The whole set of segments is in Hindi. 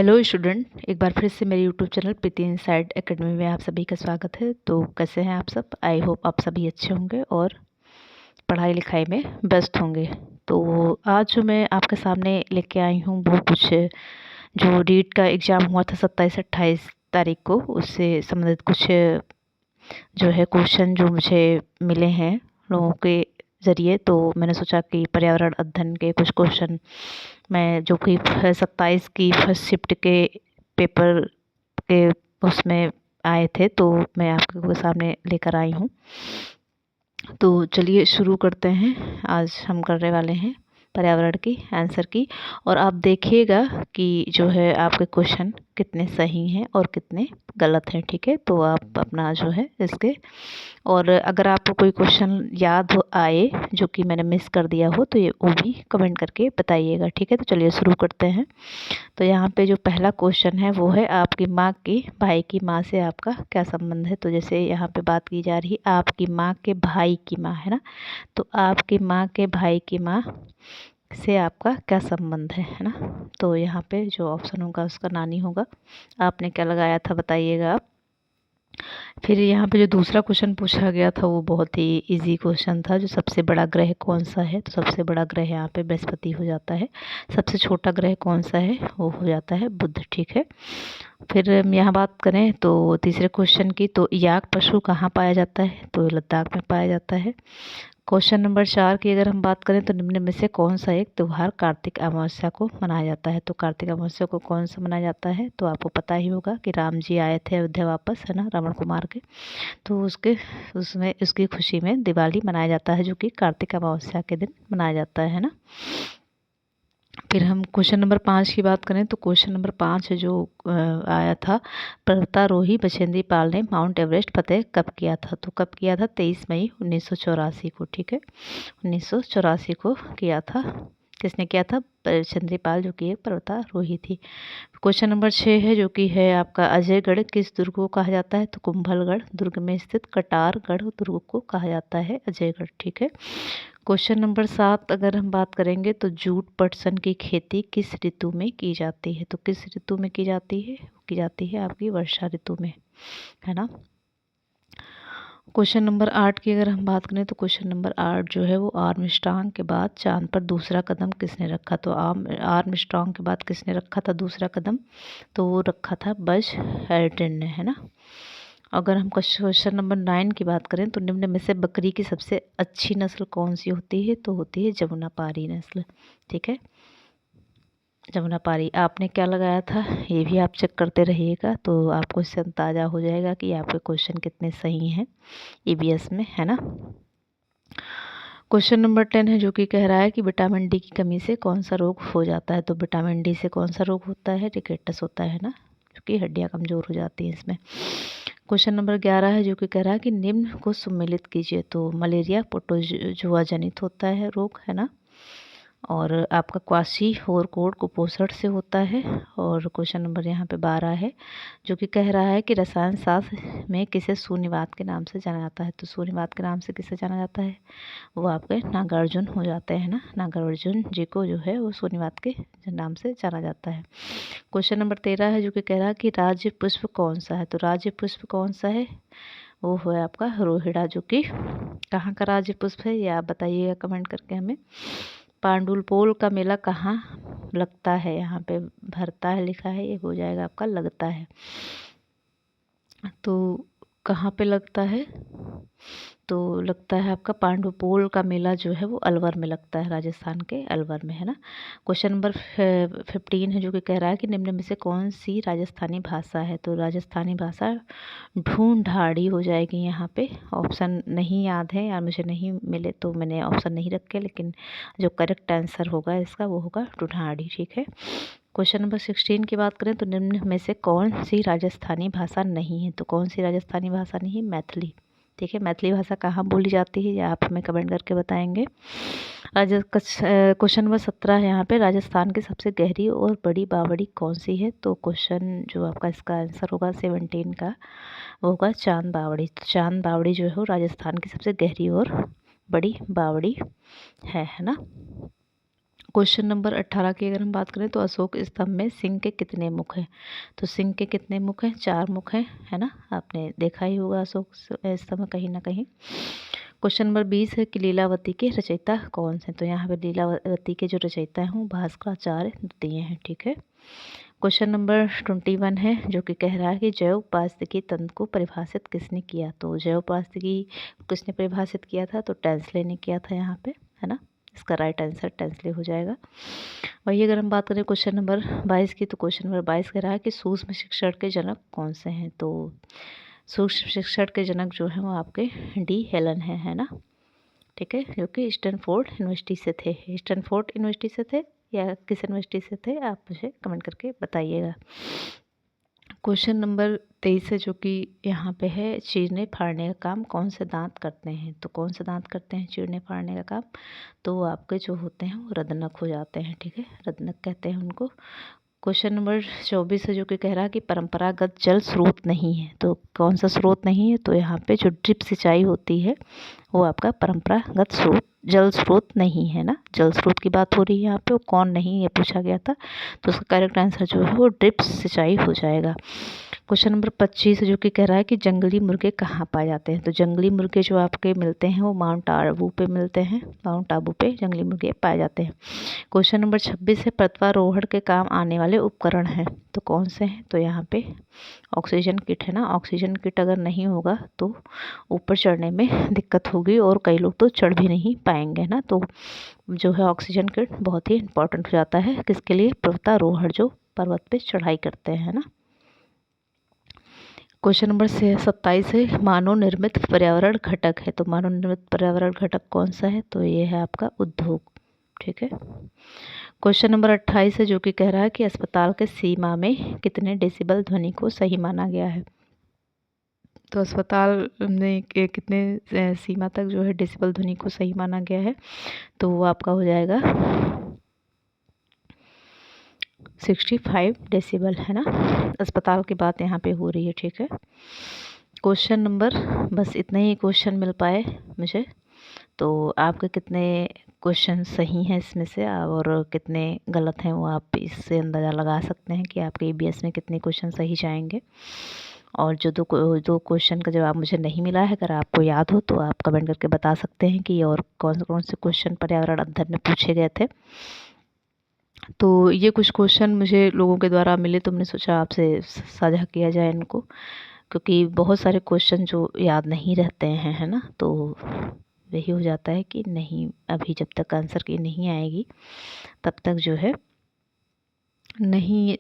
हेलो स्टूडेंट, एक बार फिर से मेरे यूट्यूब चैनल प्रीति इनसाइड एकेडमी में आप सभी का स्वागत है। तो कैसे हैं आप सब? आई होप आप सभी अच्छे होंगे और पढ़ाई लिखाई में व्यस्त होंगे। तो आज जो मैं आपके सामने लेके आई हूँ वो कुछ जो रीट का एग्ज़ाम हुआ था 27-28 तारीख को, उससे संबंधित कुछ जो है क्वेश्चन जो मुझे मिले हैं लोगों के ज़रिए। तो मैंने सोचा कि पर्यावरण अध्ययन के कुछ क्वेश्चन मैं जो कि 27 की फर्स्ट शिफ्ट के पेपर के उसमें आए थे, तो मैं आपके सामने लेकर आई हूँ। तो चलिए शुरू करते हैं। आज हम करने वाले हैं पर्यावरण की आंसर की, और आप देखिएगा कि जो है आपके क्वेश्चन कितने सही हैं और कितने गलत हैं। ठीक है, तो आप अपना जो है इसके, और अगर आपको कोई क्वेश्चन याद हो आए जो कि मैंने मिस कर दिया हो तो ये वो भी कमेंट करके बताइएगा। ठीक है, तो चलिए शुरू करते हैं। तो यहाँ पे जो पहला क्वेश्चन है वो है, आपकी माँ की भाई की माँ से आपका क्या संबंध है। तो जैसे यहाँ पे बात की जा रही है आपकी माँ के भाई की माँ, है ना। तो आपकी माँ के भाई की माँ से आपका क्या संबंध है ना। तो यहाँ पे जो ऑप्शन होगा उसका नानी होगा। आपने क्या लगाया था बताइएगा आप। फिर यहाँ पे जो दूसरा क्वेश्चन पूछा गया था वो बहुत ही इजी क्वेश्चन था, जो सबसे बड़ा ग्रह कौन सा है। तो सबसे बड़ा ग्रह यहाँ पे बृहस्पति हो जाता है। सबसे छोटा ग्रह कौन सा है, वो हो जाता है बुध। ठीक है, फिर हम यहाँ बात करें तो तीसरे क्वेश्चन की, तो याक पशु कहाँ पाया जाता है। तो लद्दाख में पाया जाता है। क्वेश्चन नंबर 4 की अगर हम बात करें तो निम्न में से कौन सा एक त्यौहार कार्तिक अमावस्या को मनाया जाता है। तो कार्तिक अमावस्या को कौन सा मनाया जाता है, तो आपको पता ही होगा कि राम जी आए थे अयोध्या वापस, है ना, रावण को मार के। तो उसमें उसकी खुशी में दिवाली मनाया जाता है, जो कि कार्तिक अमावस्या के दिन मनाया जाता है ना। फिर हम क्वेश्चन नंबर 5 की बात करें तो क्वेश्चन नंबर 5 जो आया था, पर्वतारोही बछेंद्री पाल ने माउंट एवरेस्ट फतेह कब किया था। तो कब किया था, 23 मई 1984 को। ठीक है, 1984 को किया था। किसने किया था, बछेंद्री पाल, जो कि एक पर्वतारोही थी। क्वेश्चन नंबर 6 है जो कि है आपका, अजयगढ़ किस दुर्ग को कहा जाता है। तो कुंभलगढ़ दुर्ग में स्थित कटारगढ़ दुर्ग को कहा जाता है अजयगढ़। ठीक है, क्वेश्चन नंबर 7 अगर हम बात करेंगे तो जूट पटसन की खेती किस ऋतु में की जाती है। तो किस ऋतु में की जाती है, की जाती है आपकी वर्षा ऋतु में, है ना। क्वेश्चन नंबर 8 की अगर हम बात करें तो क्वेश्चन नंबर 8 जो है वो, आर्मस्ट्रांग के बाद चांद पर दूसरा कदम किसने रखा। तो आर्मस्ट्रांग के बाद किसने रखा था दूसरा कदम, तो वो रखा था बज एल्ड्रिन ने, है ना। अगर हम क्वेश्चन नंबर 9 की बात करें तो निम्न में से बकरी की सबसे अच्छी नस्ल कौन सी होती है। तो होती है जमुनापारी नस्ल। ठीक है, जमुनापारी। आपने क्या लगाया था ये भी आप चेक करते रहिएगा, तो आपको इससे अंदाज़ा हो जाएगा कि आपके क्वेश्चन कितने सही हैं ईवीएस में, है ना। क्वेश्चन नंबर 10 है जो कि कह रहा है कि विटामिन डी की कमी से कौन सा रोग हो जाता है। तो विटामिन डी से कौन सा रोग होता है, रिकेटस होता है ना, क्योंकि हड्डियां कमज़ोर हो जाती हैं इसमें। क्वेश्चन नंबर 11 है जो कि कह रहा है कि निम्न को सम्मिलित कीजिए। तो मलेरिया प्रोटोजुआ जनित होता है रोग, है ना, और आपका क्वासी होरकोड कुपोषण से होता है। और क्वेश्चन नंबर यहाँ पे 12 है जो कि कह रहा है कि रसायन शास्त्र में किसे शून्यवाद के नाम से जाना जाता है। तो शून्यवाद के नाम से किसे जाना जाता है, वो आपके नागार्जुन हो जाते हैं ना, नागार्जुन जी को जो है वो शून्यवाद के नाम से जाना जाता है। क्वेश्चन नंबर 13 है जो कि कह रहा है कि राज्य पुष्प कौन सा है। तो राज्य पुष्प कौन सा है, वो है आपका रोहिड़ा, जो कि कहाँ का राज्य पुष्प है ये आप बताइएगा कमेंट करके हमें। पांडुलपोल का मेला कहाँ लगता है, यहाँ पे भरता है लिखा है, ये हो जाएगा आपका लगता है। तो कहाँ पे लगता है, तो लगता है आपका पांडुपोल का मेला जो है वो अलवर में लगता है, राजस्थान के अलवर में, है ना। क्वेश्चन नंबर 15 है जो कि कह रहा है कि निम्न में से कौन सी राजस्थानी भाषा है। तो राजस्थानी भाषा ढूंढाड़ी हो जाएगी यहाँ पे। ऑप्शन नहीं याद है यार, मुझे नहीं मिले तो मैंने ऑप्शन नहीं रखे, लेकिन जो करेक्ट आंसर होगा इसका वो होगा ढूंढाड़ी। ठीक है, क्वेश्चन नंबर 16 की बात करें तो निम्न में से कौन सी राजस्थानी भाषा नहीं है। तो कौन सी राजस्थानी भाषा नहीं है, मैथिली। ठीक है, मैथिली भाषा कहाँ बोली जाती है ये आप हमें कमेंट करके बताएंगे। क्वेश्चन नंबर 17 है यहाँ पे, राजस्थान की सबसे गहरी और बड़ी बावड़ी कौन सी है। तो क्वेश्चन जो आपका इसका आंसर होगा 17 का, वो होगा चांद बावड़ी। तो चांद बावड़ी जो है वो राजस्थान की सबसे गहरी और बड़ी बावड़ी है ना। क्वेश्चन नंबर 18 की अगर हम बात करें तो अशोक स्तंभ में सिंह के कितने मुख हैं? तो सिंह के कितने मुख हैं? 4 मुख हैं, है ना। आपने देखा ही होगा अशोक स्तंभ कहीं ना कहीं। क्वेश्चन नंबर 20 है कि लीलावती के रचयिता कौन से? तो यहाँ पे लीलावती के जो रचयिता हैं वो भास्कराचार्य द्वितीय हैं, ठीक है। क्वेश्चन नंबर 21 है जो कि कह रहा है कि जैव पारिस्थितिकी तंत्र को परिभाषित किसने किया? तो जैव पारिस्थितिकी किसने परिभाषित किया था? तो टेंसले ने किया था यहाँ पे, है ना। इसका राइट आंसर टेंसले हो जाएगा। वही अगर हम बात करें क्वेश्चन नंबर 22 की, तो क्वेश्चन नंबर 22 कह रहा है कि सूक्ष्म शिक्षण के जनक कौन से हैं? तो सूक्ष्म शिक्षण के जनक जो हैं वो आपके डी हेलन है ना, ठीक है, जो कि स्टैनफोर्ड यूनिवर्सिटी से थे। स्टैनफोर्ड यूनिवर्सिटी से थे या किस यूनिवर्सिटी से थे, आप मुझे कमेंट करके बताइएगा। क्वेश्चन नंबर 23 है जो कि यहाँ पे है, चीरने फाड़ने का काम कौन से दांत करते हैं? तो कौन से दांत करते हैं चीरने फाड़ने का काम? तो वो आपके जो होते हैं वो रदनक हो जाते हैं, ठीक है, रदनक कहते हैं उनको। क्वेश्चन नंबर 24 है जो कि कह रहा है कि परंपरागत जल स्रोत नहीं है। तो कौन सा स्रोत नहीं है? तो यहाँ पे जो ड्रिप सिंचाई होती है वो आपका परंपरागत स्रोत जल स्रोत नहीं है ना। जल स्रोत की बात हो रही है यहाँ पे, वो कौन नहीं ये पूछा गया था, तो उसका करेक्ट आंसर जो है वो ड्रिप सिंचाई हो जाएगा। क्वेश्चन नंबर 25 जो कि कह रहा है कि जंगली मुर्गे कहाँ पाए जाते हैं? तो जंगली मुर्गे जो आपके मिलते हैं वो माउंट आबू पे मिलते हैं, माउंट आबू पे जंगली मुर्गे पाए जाते हैं। क्वेश्चन नंबर 26 है, पर्वतारोहण के काम आने वाले उपकरण हैं, तो कौन से हैं? तो यहाँ पे ऑक्सीजन किट है ना। ऑक्सीजन किट अगर नहीं होगा तो ऊपर चढ़ने में दिक्कत होगी और कई लोग तो चढ़ भी नहीं पाएंगे ना। तो जो है ऑक्सीजन किट बहुत ही इंपॉर्टेंट हो जाता है किसके लिए? पर्वतारोहण जो पर्वत पे चढ़ाई करते हैं ना। क्वेश्चन नंबर 27 है, मानव निर्मित पर्यावरण घटक है। तो मानव निर्मित पर्यावरण घटक कौन सा है? तो ये है आपका उद्योग, ठीक है। क्वेश्चन नंबर 28 है जो कि कह रहा है कि अस्पताल के सीमा में कितने डेसिबल ध्वनि को सही माना गया है? तो अस्पताल में कितने सीमा तक जो है डेसिबल ध्वनि को सही माना गया है? तो वो आपका हो जाएगा 65 डेसिबल, है ना। अस्पताल की बात यहाँ पे हो रही है, ठीक है। क्वेश्चन नंबर, बस इतने ही क्वेश्चन मिल पाए मुझे, तो आपके कितने क्वेश्चन सही हैं इसमें से और कितने गलत हैं वो आप इससे अंदाज़ा लगा सकते हैं कि आपके ईबीएस में कितने क्वेश्चन सही जाएंगे। और जो दो क्वेश्चन का जवाब मुझे नहीं मिला है, अगर आपको याद हो तो आप कमेंट करके बता सकते हैं कि और कौन कौन से क्वेश्चन पर्यावरण अध्ययन में पूछे गए थे। तो ये कुछ क्वेश्चन मुझे लोगों के द्वारा मिले तो मैंने सोचा आपसे साझा किया जाए इनको, क्योंकि बहुत सारे क्वेश्चन जो याद नहीं रहते हैं, है ना। तो यही हो जाता है कि नहीं, अभी जब तक आंसर की नहीं आएगी तब तक जो है नहीं,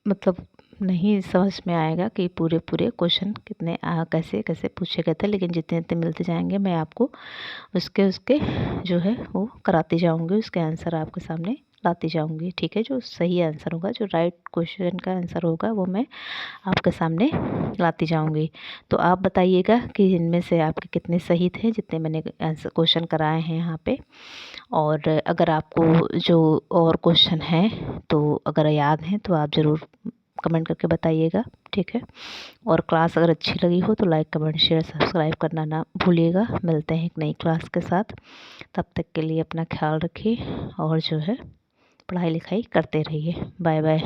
मतलब नहीं समझ में आएगा कि पूरे क्वेश्चन कितने कैसे कैसे पूछे गए थे। लेकिन जितने जितने मिलते जाएंगे मैं आपको उसके जो है वो कराती जाऊंगी, उसके आंसर आपके सामने लाती जाऊंगी, ठीक है। जो सही आंसर होगा, जो राइट क्वेश्चन का आंसर होगा वो मैं आपके सामने लाती जाऊंगी। तो आप बताइएगा कि इनमें से आपके कितने सही थे जितने मैंने आंसर क्वेश्चन कराए हैं यहाँ पे। और अगर आपको जो और क्वेश्चन हैं तो अगर याद हैं तो आप ज़रूर कमेंट करके बताइएगा, ठीक है। और क्लास अगर अच्छी लगी हो तो लाइक कमेंट शेयर सब्सक्राइब करना ना भूलिएगा। मिलते हैं एक नई क्लास के साथ, तब तक के लिए अपना ख्याल रखिए और जो है पढ़ाई लिखाई करते रहिए। Bye bye.